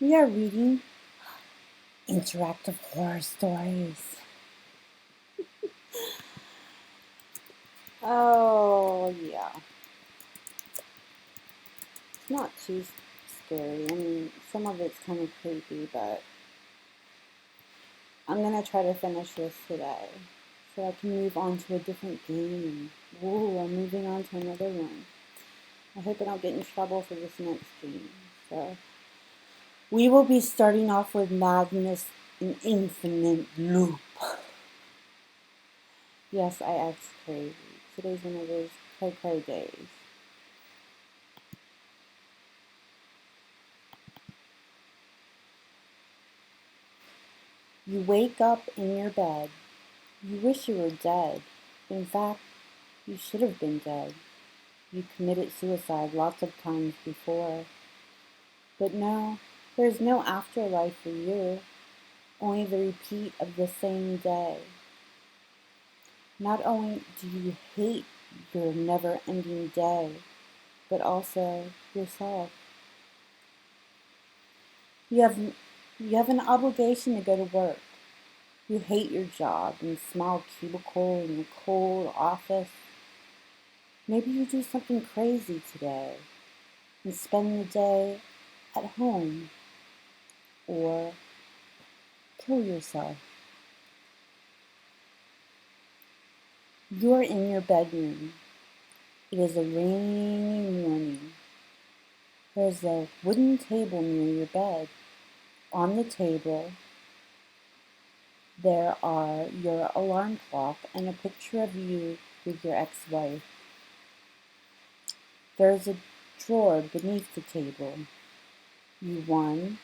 We are reading interactive horror stories. Oh, yeah. It's not too scary. I mean, some of it's kind of creepy, but I'm going to try to finish this today so I can move on to a different game. Ooh, I'm moving on to another one. I hope I don't get in trouble for this next game. So, we will be starting off with Madness in Infinite Loop. Yes, I act crazy. Today's one of those cray-cray days. You wake up in your bed. You wish you were dead. In fact, you should have been dead. You committed suicide lots of times before. But no, there's no afterlife for you, only the repeat of the same day. Not only do you hate your never-ending day, but also yourself. You have an obligation to go to work. You hate your job and small cubicle in your cold office. Maybe you do something crazy today and spend the day at home or kill yourself. You're in your bedroom. It is a rainy morning. There's a wooden table near your bed. On the table, there are your alarm clock and a picture of you with your ex-wife. There's a drawer beneath the table. You 1,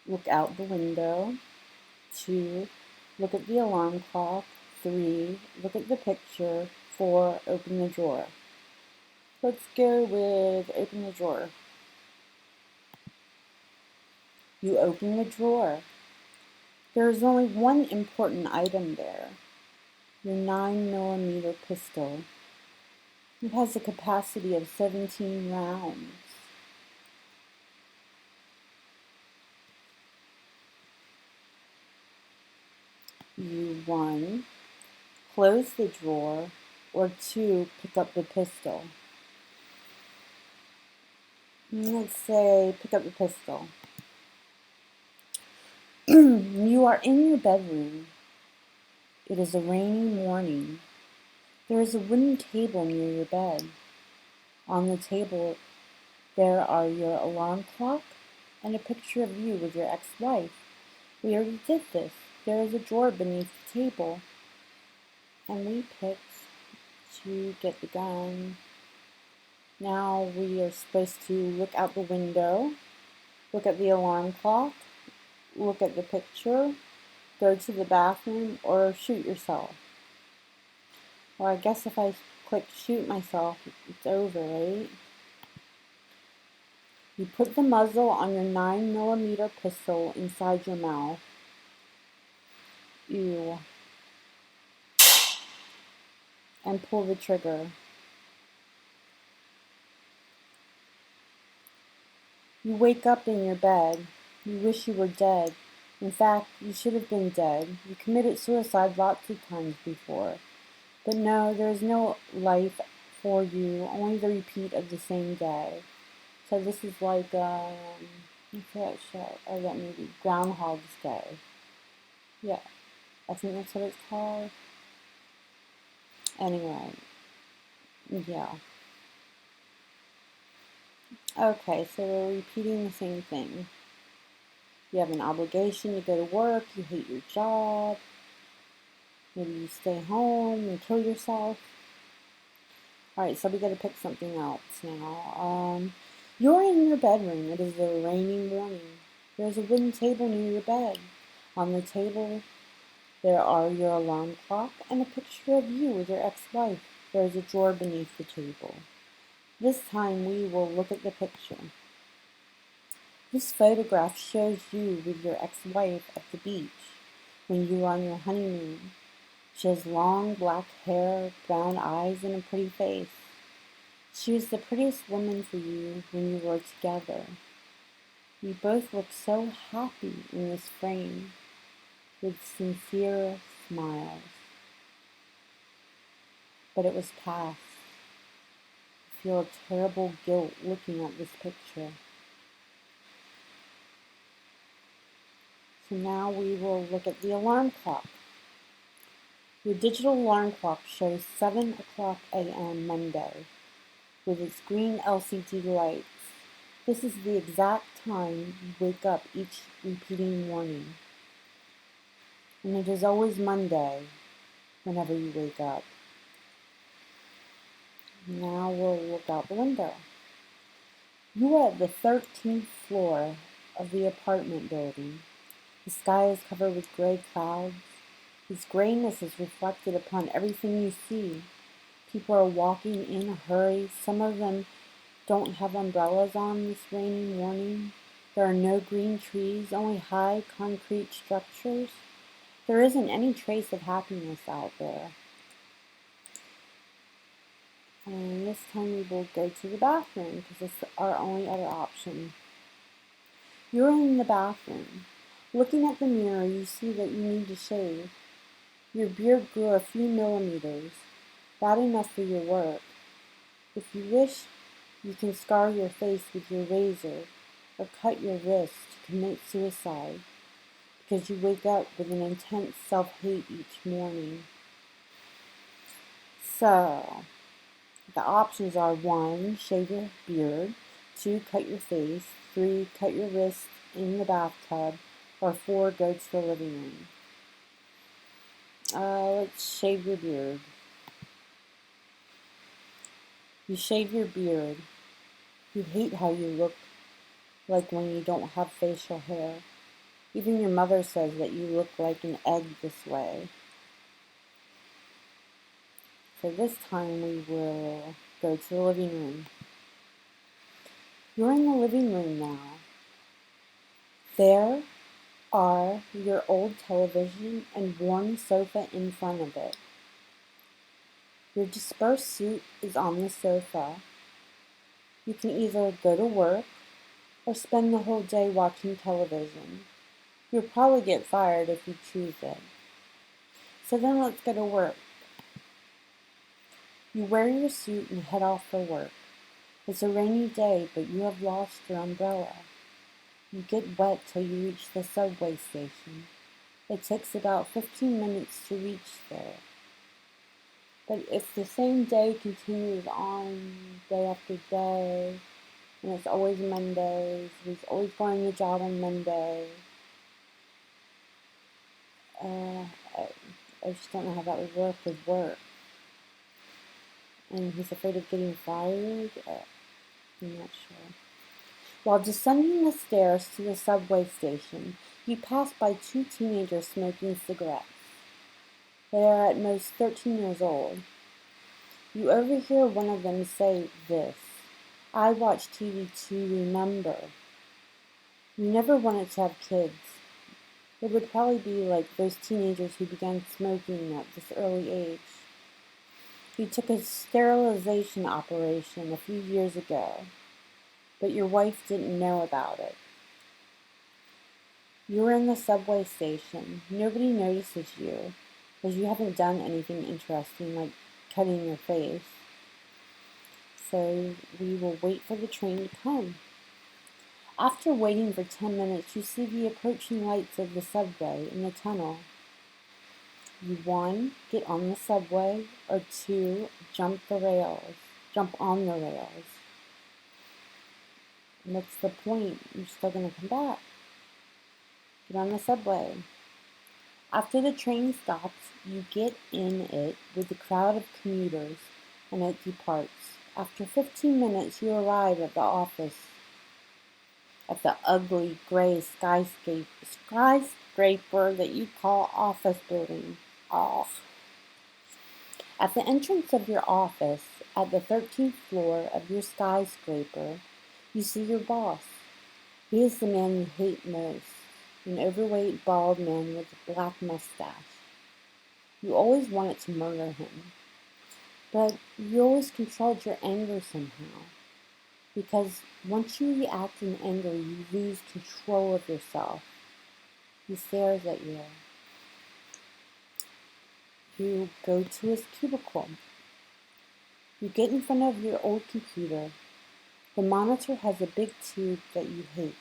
look out the window. 2, look at the alarm clock. 3, look at the picture. 4, open the drawer. Let's go with open the drawer. You open the drawer. There is only one important item there. Your 9mm pistol. It has a capacity of 17 rounds. You 1, close the drawer, or 2, pick up the pistol. Let's say pick up the pistol. You are in your bedroom. It is a rainy morning. There is a wooden table near your bed. On the table, there are your alarm clock and a picture of you with your ex-wife. We already did this. There is a drawer beneath the table. And we picked to get the gun. Now we are supposed to look out the window, look at the alarm clock, look at the picture, go to the bathroom, or shoot yourself. Well, I guess if I click shoot myself, it's over, right? You put the muzzle on your 9mm pistol inside your mouth. Ew. And pull the trigger. You wake up in your bed. You wish you were dead. In fact, you should have been dead. You committed suicide lots of times before. But no, there is no life for you, only the repeat of the same day. So this is like, what's that show? Or that movie, Groundhog's Day. Yeah, I think that's what it's called. Anyway, yeah. Okay, so we're repeating the same thing. You have an obligation to go to work, you hate your job, maybe you stay home and kill yourself. Alright, so we gotta pick something else now. You're in your bedroom. It is a rainy morning. There's a wooden table near your bed. On the table, there are your alarm clock and a picture of you with your ex-wife. There is a drawer beneath the table. This time we will look at the picture. This photograph shows you with your ex-wife at the beach when you were on your honeymoon. She has long black hair, brown eyes, and a pretty face. She was the prettiest woman for you when you were together. You both look so happy in this frame with sincere smiles. But it was past. I feel a terrible guilt looking at this picture. So now we will look at the alarm clock. Your digital alarm clock shows 7 o'clock a.m. Monday with its green LCD lights. This is the exact time you wake up each repeating morning. And it is always Monday whenever you wake up. Now we'll look out the window. You are at the 13th floor of the apartment building. The sky is covered with gray clouds. This grayness is reflected upon everything you see. People are walking in a hurry. Some of them don't have umbrellas on this rainy morning. There are no green trees, only high concrete structures. There isn't any trace of happiness out there. And this time we will go to the bathroom because it's our only other option. You're in the bathroom. Looking at the mirror, you see that you need to shave. Your beard grew a few millimeters, bad enough for your work. If you wish, you can scar your face with your razor or cut your wrist to commit suicide because you wake up with an intense self-hate each morning. So, the options are 1, shave your beard, 2, cut your face, 3, cut your wrist in the bathtub, or 4, go to the living room. Let's shave your beard. You shave your beard. You hate how you look like when you don't have facial hair. Even your mother says that you look like an egg this way. So this time we will go to the living room. You're in the living room now. There are your old television and worn sofa in front of it. Your dispersed suit is on the sofa. You can either go to work or spend the whole day watching television. You'll probably get fired if you choose it. So then let's go to work. You wear your suit and head off for work. It's a rainy day, but you have lost your umbrella. You get wet till you reach the subway station. It takes about 15 minutes to reach there. But if the same day continues on day after day, and it's always Mondays, he's always going to the job on Monday, I just don't know how that would work with work. And he's afraid of getting fired. I'm not sure. While descending the stairs to the subway station, you pass by 2 teenagers smoking cigarettes. They are at most 13 years old. You overhear one of them say this: "I watch TV to remember." You never wanted to have kids. It would probably be like those teenagers who began smoking at this early age. You took a sterilization operation a few years ago, but your wife didn't know about it. You're in the subway station. Nobody notices you, as you haven't done anything interesting like cutting your face. So we will wait for the train to come. After waiting for 10 minutes, you see the approaching lights of the subway in the tunnel. You 1, get on the subway, or 2, jump on the rails. And what's the point? You're still going to come back. Get on the subway. After the train stops, you get in it with the crowd of commuters, and it departs. After 15 minutes, you arrive at the office, at the ugly gray skyscraper that you call office building. At the entrance of your office, at the 13th floor of your skyscraper, you see your boss. He is the man you hate most, an overweight, bald man with a black mustache. You always wanted to murder him, but you always controlled your anger somehow. Because once you react in anger, you lose control of yourself. He stares at you. You go to his cubicle. You get in front of your old computer. The monitor has a big tube that you hate.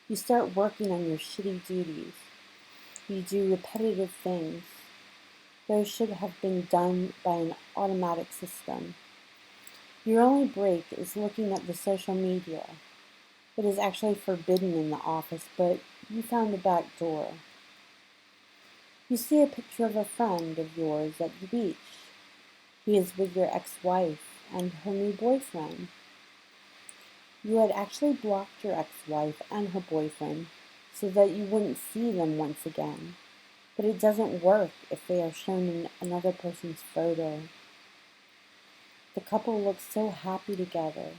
You start working on your shitty duties. You do repetitive things. Those should have been done by an automatic system. Your only break is looking at the social media. It is actually forbidden in the office, but you found the back door. You see a picture of a friend of yours at the beach. He is with your ex-wife and her new boyfriend. You had actually blocked your ex-wife and her boyfriend so that you wouldn't see them once again. But it doesn't work if they are shown in another person's photo. The couple looks so happy together.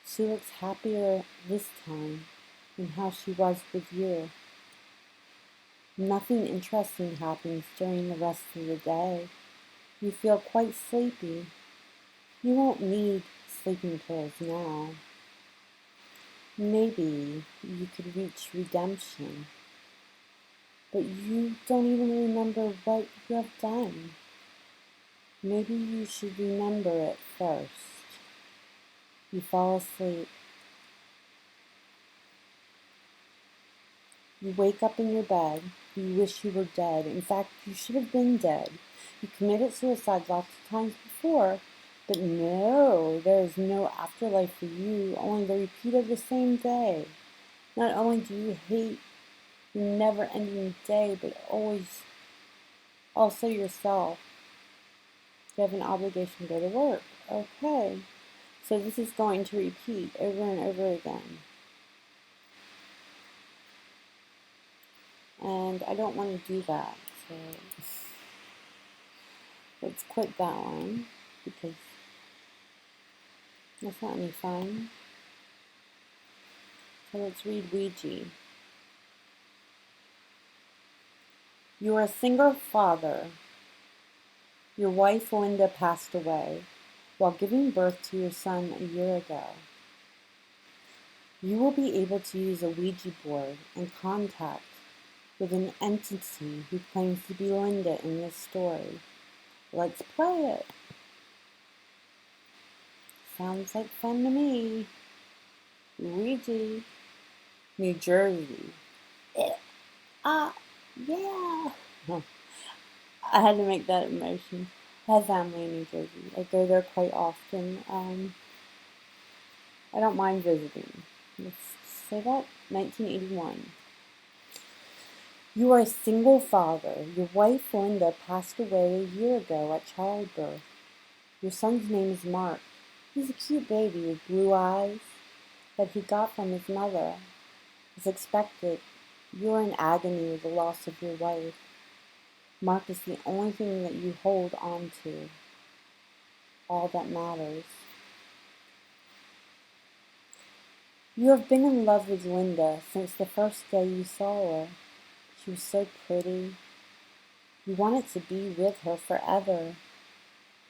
She looks happier this time than how she was with you. Nothing interesting happens during the rest of the day. You feel quite sleepy. You won't need sleeping pills now. Maybe you could reach redemption, but you don't even remember what you have done. Maybe you should remember it first. You fall asleep. You wake up in your bed. You wish you were dead. In fact, you should have been dead. You committed suicide lots of times before, but no, there is no afterlife for you, only the repeat of the same day. Not only do you hate the never-ending day, but also yourself. You have an obligation to go to work. Okay. So this is going to repeat over and over again. And I don't want to do that. So let's quit that one because that's not any fun. So let's read Ouija. You are a single father. Your wife Linda passed away while giving birth to your son a year ago. You will be able to use a Ouija board and contact with an entity who claims to be Linda in this story. Let's play it. Sounds like fun to me. Ouija. New Jersey. Yeah. I had to make that emotion. I have family in New Jersey. I go there quite often. I don't mind visiting. Let's say that. 1981. You are a single father. Your wife Linda passed away a year ago at childbirth. Your son's name is Mark. He's a cute baby with blue eyes that he got from his mother. As expected, you are in agony with the loss of your wife. Mark is the only thing that you hold on to. All that matters. You have been in love with Linda since the first day you saw her. She was so pretty. You wanted to be with her forever.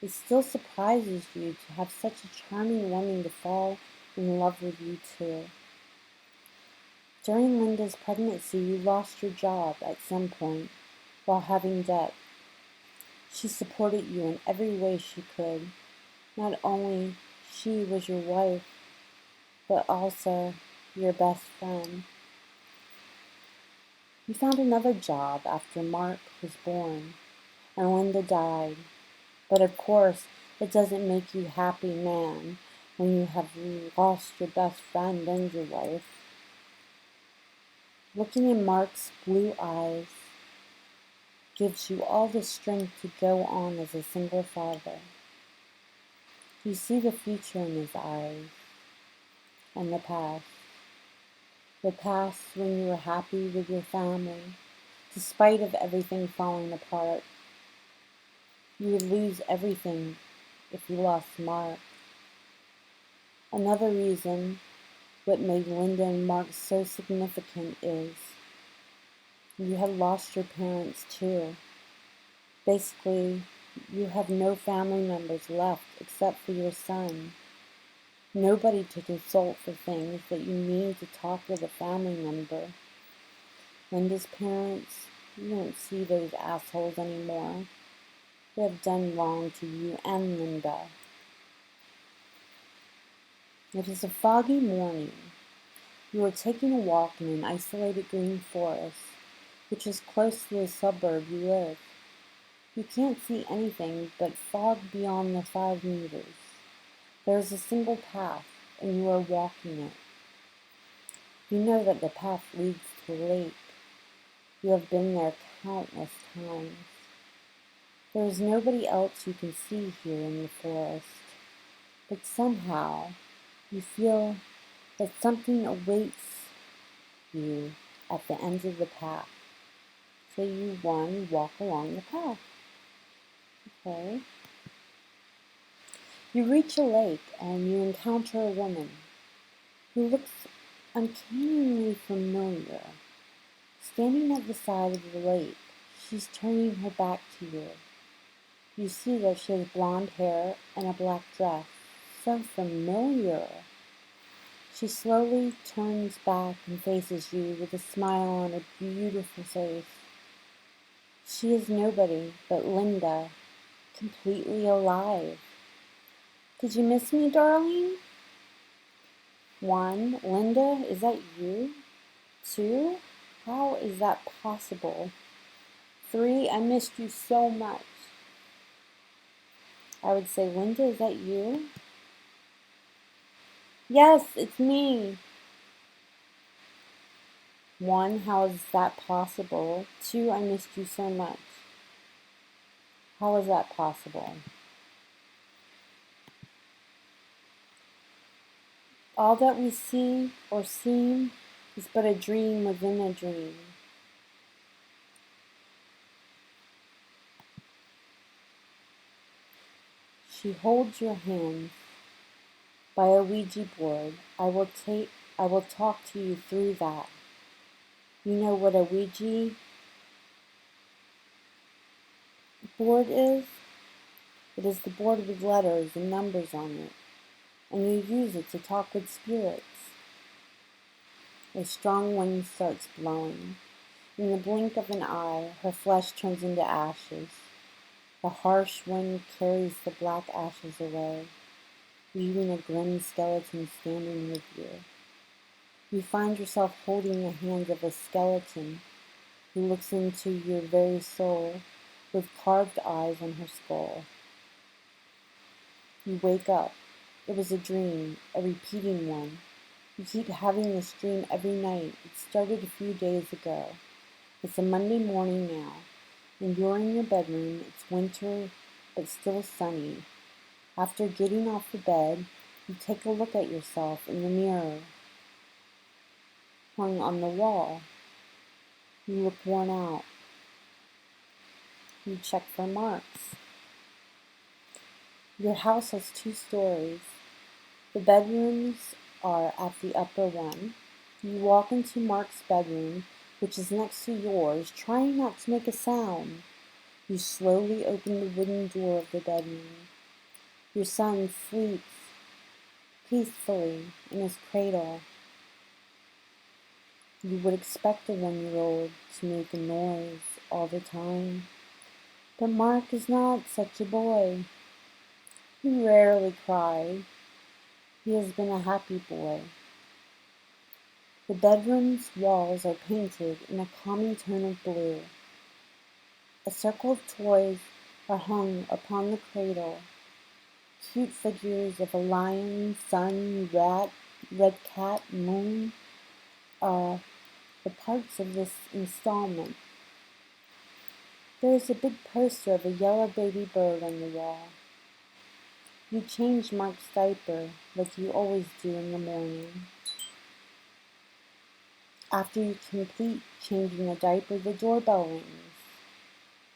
It still surprises you to have such a charming woman to fall in love with you too. During Linda's pregnancy, you lost your job at some point while having debt. She supported you in every way she could. Not only she was your wife, but also your best friend. You found another job after Mark was born, and Linda died. But of course, it doesn't make you happy man when you have lost your best friend and your wife. Looking in Mark's blue eyes gives you all the strength to go on as a single father. You see the future in his eyes and the past. The past when you were happy with your family, despite of everything falling apart. You would lose everything if you lost Mark. Another reason what made Linda and Mark so significant is you had lost your parents too. Basically, you have no family members left except for your son. Nobody to consult for things that you need to talk with a family member. Linda's parents, you don't see those assholes anymore. They have done wrong to you and Linda. It is a foggy morning. You are taking a walk in an isolated green forest, which is close to the suburb you live. You can't see anything but fog beyond the 5 meters. There is a single path, and you are walking it. You know that the path leads to a lake. You have been there countless times. There is nobody else you can see here in the forest, but somehow you feel that something awaits you at the end of the path. So you, walk along the path. Okay. You reach a lake and you encounter a woman who looks uncannily familiar. Standing at the side of the lake, she's turning her back to you. You see that she has blonde hair and a black dress. So familiar. She slowly turns back and faces you with a smile on her beautiful face. She is nobody but Linda, completely alive. Did you miss me, darling? 1, Linda, is that you? 2, how is that possible? 3, I missed you so much. I would say, Linda, is that you? Yes, it's me. 1, how is that possible? 2, I missed you so much. How is that possible? All that we see or seem is but a dream within a dream. She holds your hand. By a Ouija board, I will talk to you through that. You know what a Ouija board is? It is the board with letters and numbers on it, and you use it to talk with spirits. A strong wind starts blowing. In the blink of an eye, her flesh turns into ashes. The harsh wind carries the black ashes away, leaving a grim skeleton standing with you. You find yourself holding the hands of a skeleton who looks into your very soul with carved eyes on her skull. You wake up. It was a dream, a repeating one. You keep having this dream every night. It started a few days ago. It's a Monday morning now, and you're in your bedroom. It's winter, but still sunny. After getting off the bed, you take a look at yourself in the mirror hung on the wall. You look worn out. You check for marks. Your house has 2 stories. The bedrooms are at the upper one. You walk into Mark's bedroom, which is next to yours, trying not to make a sound. You slowly open the wooden door of the bedroom. Your son sleeps peacefully in his cradle. You would expect a 1-year-old to make a noise all the time, but Mark is not such a boy. He rarely cried. He has been a happy boy. The bedroom's walls are painted in a calming tone of blue. A circle of toys are hung upon the cradle. Cute figures of a lion, sun, rat, red cat, moon are the parts of this installment. There is a big poster of a yellow baby bird on the wall. You change Mark's diaper like you always do in the morning. After you complete changing the diaper, the doorbell rings.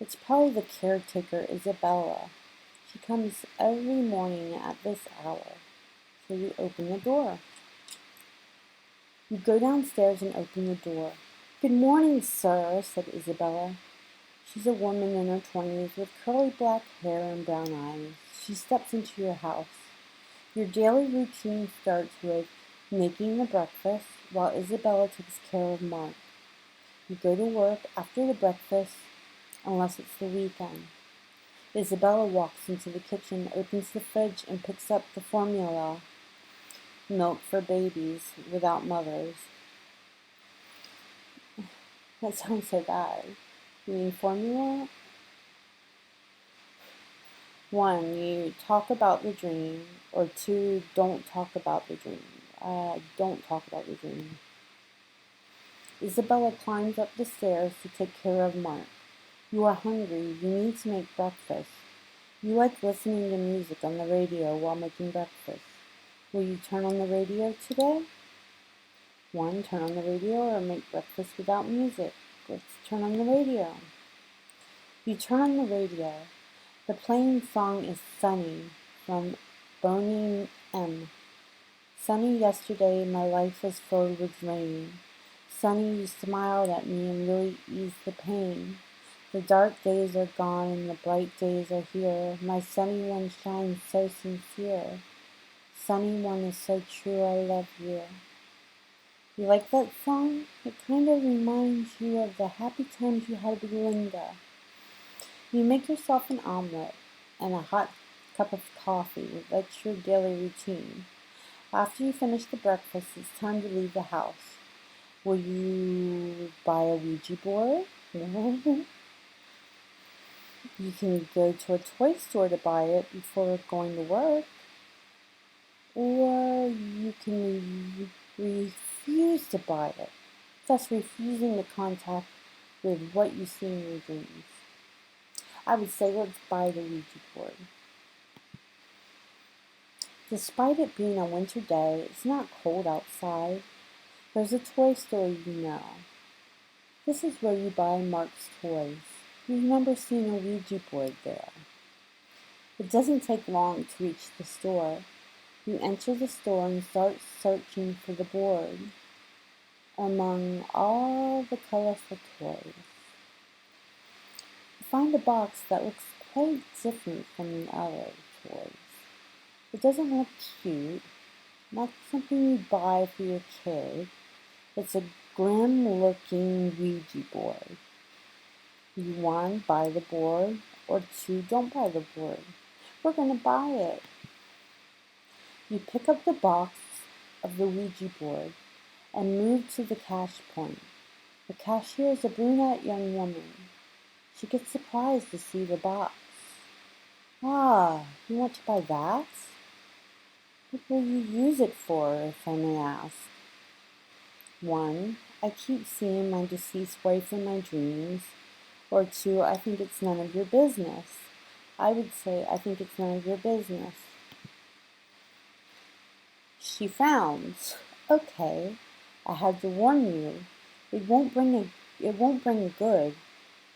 It's probably the caretaker, Isabella. She comes every morning at this hour, so you open the door. You go downstairs and open the door. "Good morning, sir," said Isabella. She's a woman in her 20s with curly black hair and brown eyes. She steps into your house. Your daily routine starts with making the breakfast while Isabella takes care of Mark. You go to work after the breakfast, unless it's the weekend. Isabella walks into the kitchen, opens the fridge, and picks up the formula, milk for babies without mothers. That sounds so bad. You mean formula? 1, you talk about the dream, or 2, don't talk about the dream. Don't talk about the dream. Isabella climbs up the stairs to take care of Mark. You are hungry. You need to make breakfast. You like listening to music on the radio while making breakfast. Will you turn on the radio today? 1, turn on the radio or make breakfast without music. Let's turn on the radio. You turn on the radio. The playing song is Sunny from Boney M. Sunny, yesterday my life was filled with rain. Sunny, you smiled at me and really eased the pain. The dark days are gone and the bright days are here. My sunny one shines so sincere. Sunny one is so true, I love you. You like that song? It kind of reminds you of the happy times you had with Linda. You make yourself an omelet and a hot cup of coffee. That's your daily routine. After you finish the breakfast, it's time to leave the house. Will you buy a Ouija board? You can go to a toy store to buy it before going to work. Or you can refuse to buy it, thus refusing the contact with what you see in your dreams. I would say let's buy the Ouija board. Despite it being a winter day, it's not cold outside. There's a toy store you know. This is where you buy Mark's toys. You remember seeing a Ouija board there. It doesn't take long to reach the store. You enter the store and start searching for the board among all the colorful toys. You find a box that looks quite different from the other toys. It doesn't look cute, not something you buy for your kid. It's a grim-looking Ouija board. You 1, buy the board, or 2, don't buy the board. We're going to buy it. You pick up the box of the Ouija board and move to the cash point. The cashier is a brunette young woman. She gets surprised to see the box. Ah, you want to buy that? What will you use it for, if I may ask? 1, I keep seeing my deceased wife in my dreams. Or 2, I think it's none of your business. I would say, I think it's none of your business. She frowns. Okay, I had to warn you. It won't bring good.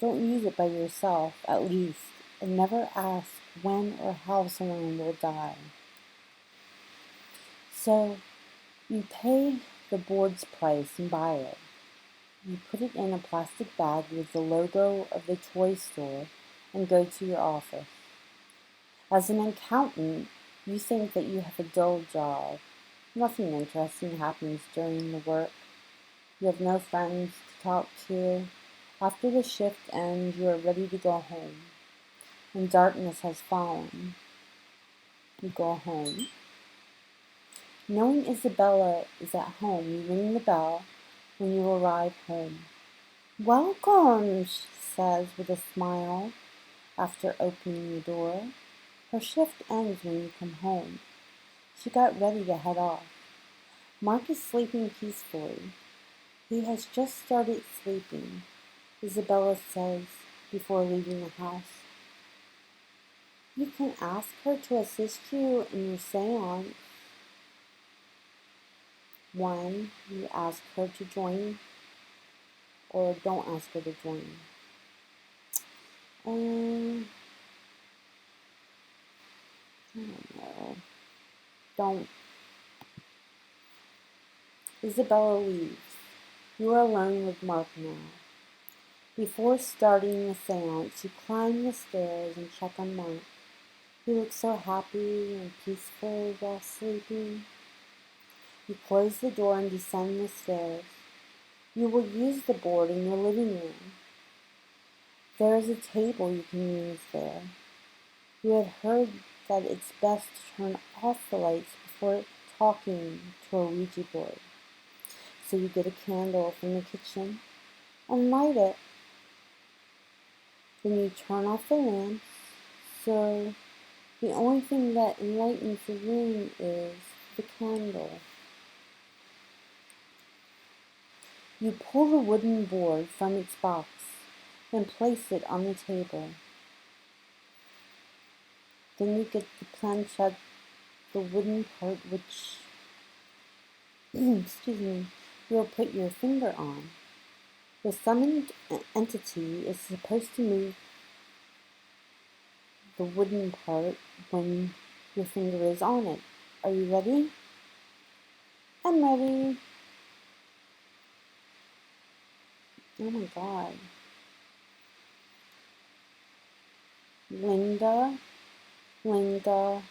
Don't use it by yourself, at least, and never ask when or how someone will die. So, you pay the board's price and buy it. You put it in a plastic bag with the logo of the toy store and go to your office. As an accountant, you think that you have a dull job. Nothing interesting happens during the work. You have no friends to talk to. After the shift ends, you are ready to go home. And darkness has fallen. You go home. Knowing Isabella is at home, you ring the bell when you arrive home. Welcome, she says with a smile after opening the door. Her shift ends when you come home. She got ready to head off. Mark is sleeping peacefully. He has just started sleeping, Isabella says before leaving the house. You can ask her to assist you in your seance. 1, you ask her to join, or don't ask her to join. I don't know. Don't. Isabella leaves. You are alone with Mark now. Before starting the seance, you climb the stairs and check on Mark. You look so happy and peaceful while sleeping. You close the door and descend the stairs. You will use the board in your living room. There is a table you can use there. You had heard that it's best to turn off the lights before talking to a Ouija board. So you get a candle from the kitchen and light it. Then you turn off the lamps, so the only thing that enlightens the room is the candle. You pull the wooden board from its box and place it on the table. Then you get the planchette, the wooden part which, excuse me, you'll put your finger on. The summoned entity is supposed to move the wooden part when your finger is on it. Are you ready? I'm ready. Oh my God. Linda, Linda,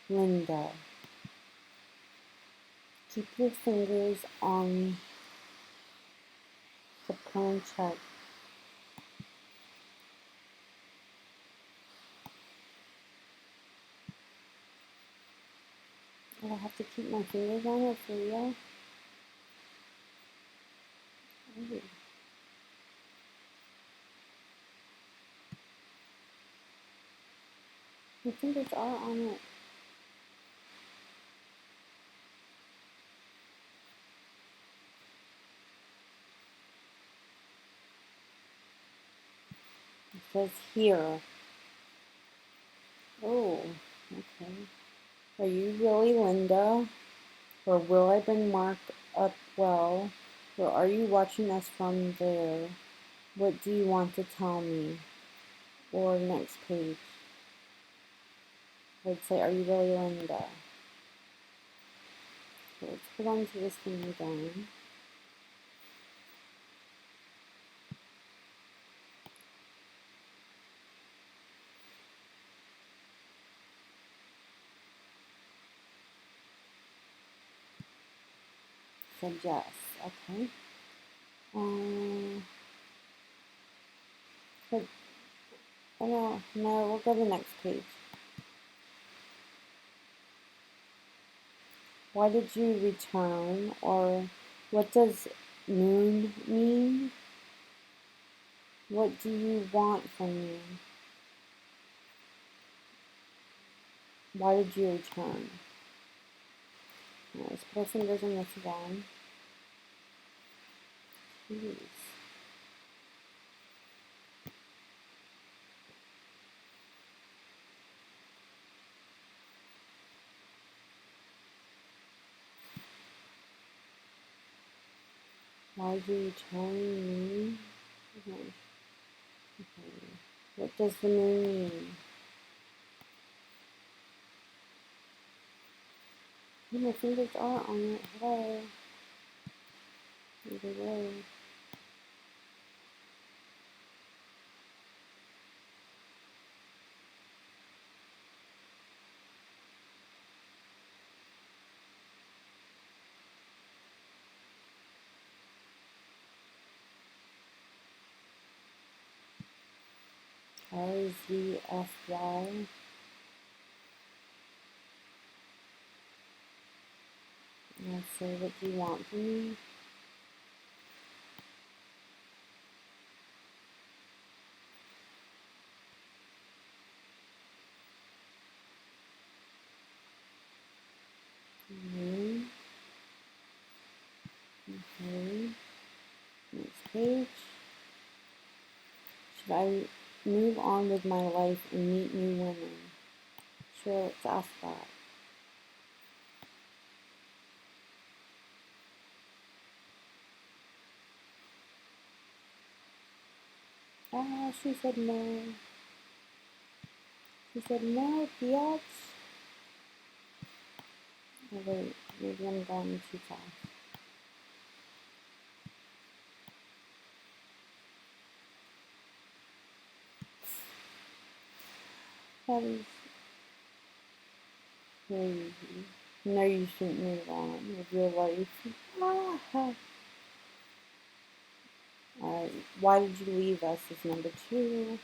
Linda. Keep your fingers on the planchette. I have to keep my fingers on it for real? Ooh. My fingers are on it. It says here. Oh, okay. Are you really Linda? Or will I bring Mark up well? Or are you watching us from there? What do you want to tell me? Or next page. I'd say, are you really Linda? So let's put onto this thing again. Said yes. Okay. But, oh no, we'll go to the next page. Why did you return? Or what does moon mean? What do you want from me? Why did you return? Let's put our fingers on this again. Jeez. Why did you return me? Okay. Okay. What does the moon mean? Oh, my fingers are on it. Hello. Either way. RZFY. Let's say, what do you want from me? Moon. Okay. Next page. Should I move on with my life and meet new women? Sure, let's ask that. Ah, she said no. She said no, biatch. Oh wait, maybe I'm going too fast. That is Crazy. No, you shouldn't move on with your life. Ah. Why did you leave us is number 2.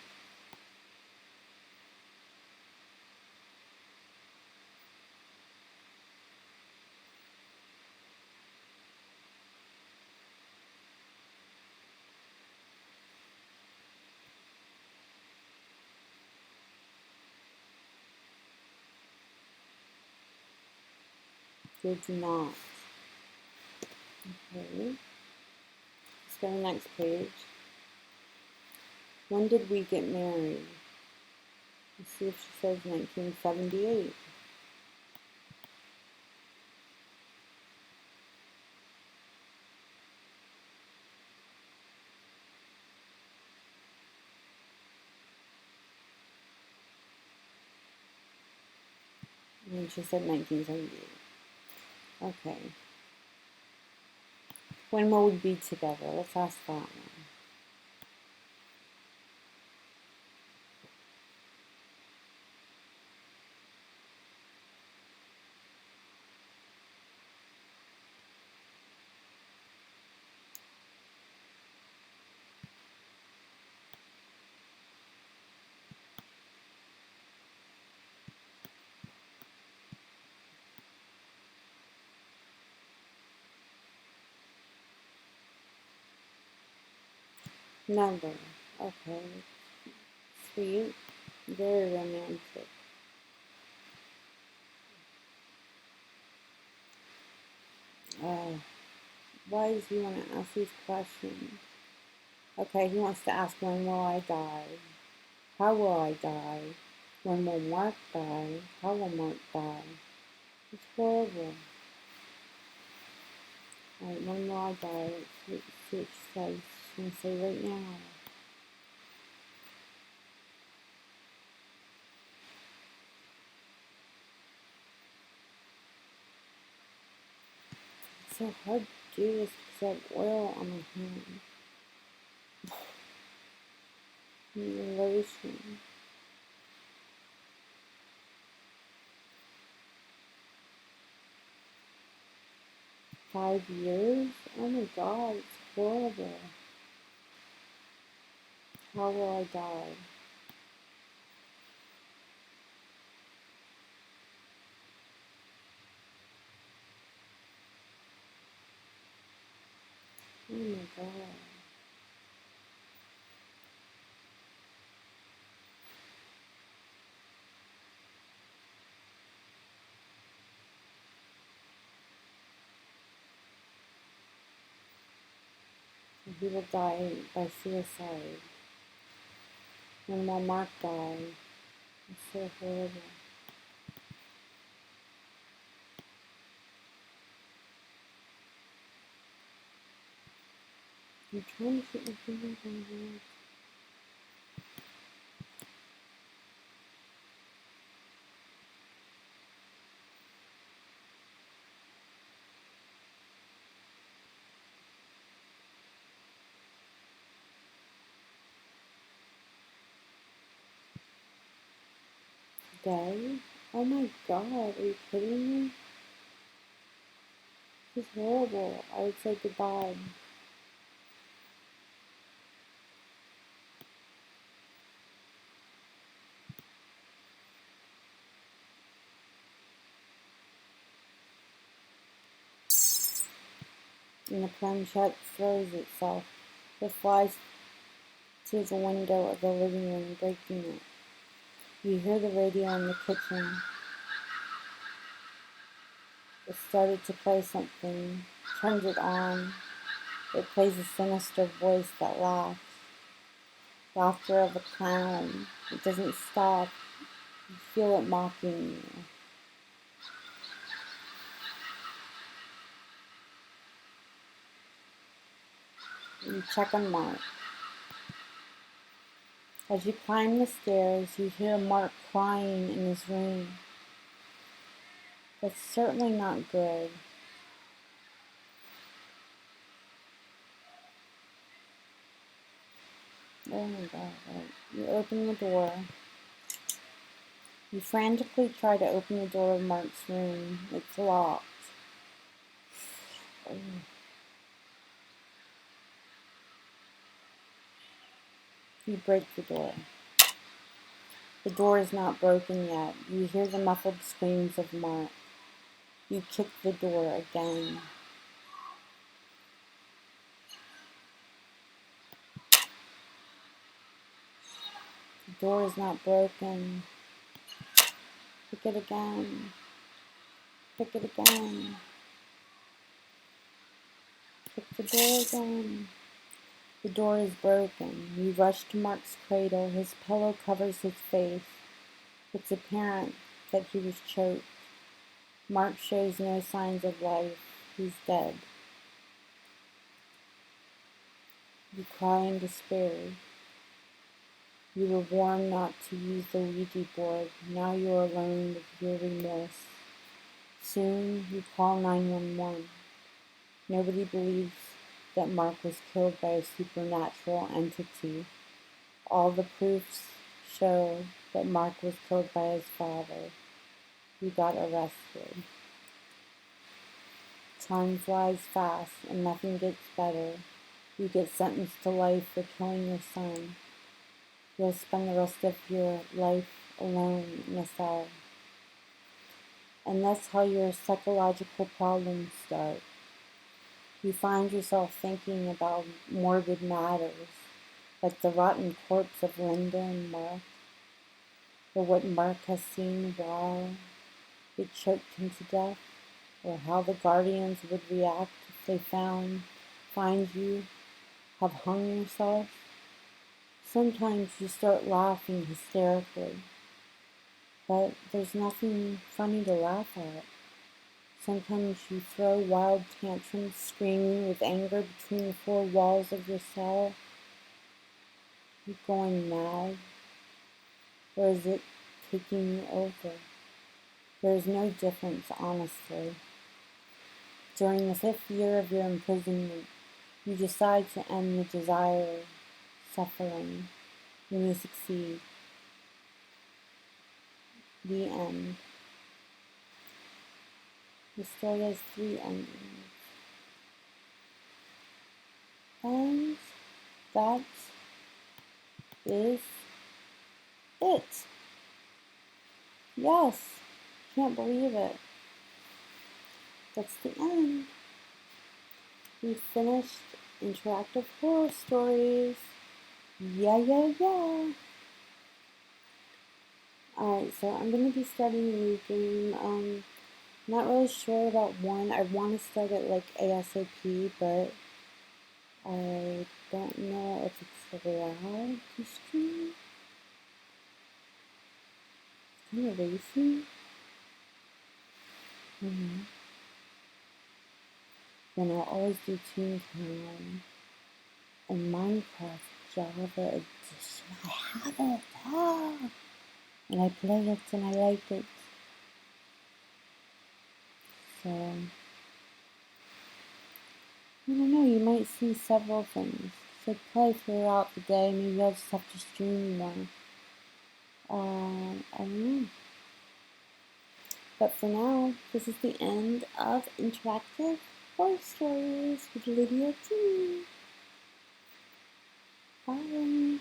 Did not. Okay. Let's go to the next page. When did we get married? Let's see if she says 1978. And she said 1978. Okay. When will we be together? Let's ask that one. Never. Okay. Sweet. Very romantic. Why does he want to ask these questions? Okay, he wants to ask, when will I die? How will I die? When will Mark die? How will Mark die? It's horrible. Alright, when will I die? Let's see what she says. She's going to say right now. It's so hard to do this because I have oil on my hand. And lotion. 5 years? Oh my god, it's horrible. How will I die? Oh my god. He will die by suicide. When will Mark die? It's so horrible. I'm trying to keep my fingers on here. Day? Oh my god, are you kidding me? This is horrible. I would say goodbye. And the planchette throws itself. It flies to the window of the living room, breaking it. You hear the radio in the kitchen. It started to play something. Turns it on. It plays a sinister voice that laughs. Laughter of a clown. It doesn't stop. You feel it mocking you. You check on Mark. As you climb the stairs, you hear Mark crying in his room. That's certainly not good. Oh my god. Right. You open the door. You frantically try to open the door of Mark's room. It's locked. You break the door. The door is not broken yet. You hear the muffled screams of Mark. You kick the door again. The door is not broken. Kick it again. Kick it again. Kick the door again. The door is broken. You rush to Mark's cradle. His pillow covers his face. It's apparent that he was choked. Mark shows no signs of life. He's dead. You cry in despair. You were warned not to use the Ouija board. Now you are alone with your remorse. Soon you call 911. Nobody believes that Mark was killed by a supernatural entity. All the proofs show that Mark was killed by his father. You got arrested. Time flies fast and nothing gets better. You get sentenced to life for killing your son. You'll spend the rest of your life alone in a cell. And that's how your psychological problems start. You find yourself thinking about morbid matters, like the rotten corpse of Linda and Mark, or what Mark has seen while it choked him to death, or how the guardians would react if they find you have hung yourself. Sometimes you start laughing hysterically, but there's nothing funny to laugh at. Sometimes you throw wild tantrums, screaming with anger between the four walls of your cell. You're going mad, or is it taking you over? There's no difference, honestly. During the 5th year of your imprisonment, you decide to end the desire, suffering, and you succeed. The end. The story has 3 endings. And that is it. Yes, can't believe it. That's the end. We finished interactive horror stories. Yeah. Alright, so I'm going to be starting a new game. Not really sure about one. I want to start it like ASAP, but I don't know if it's allowed to stream. It's kind of racy. Then I'll always do Toontown and Minecraft Java Edition. I have it. And I play it and I like it. So, I don't know, you might see several things. So play throughout the day. Maybe I'll just have to stream more. I don't know. But for now, this is the end of Interactive Horror Stories with Lydia Dee. Bye.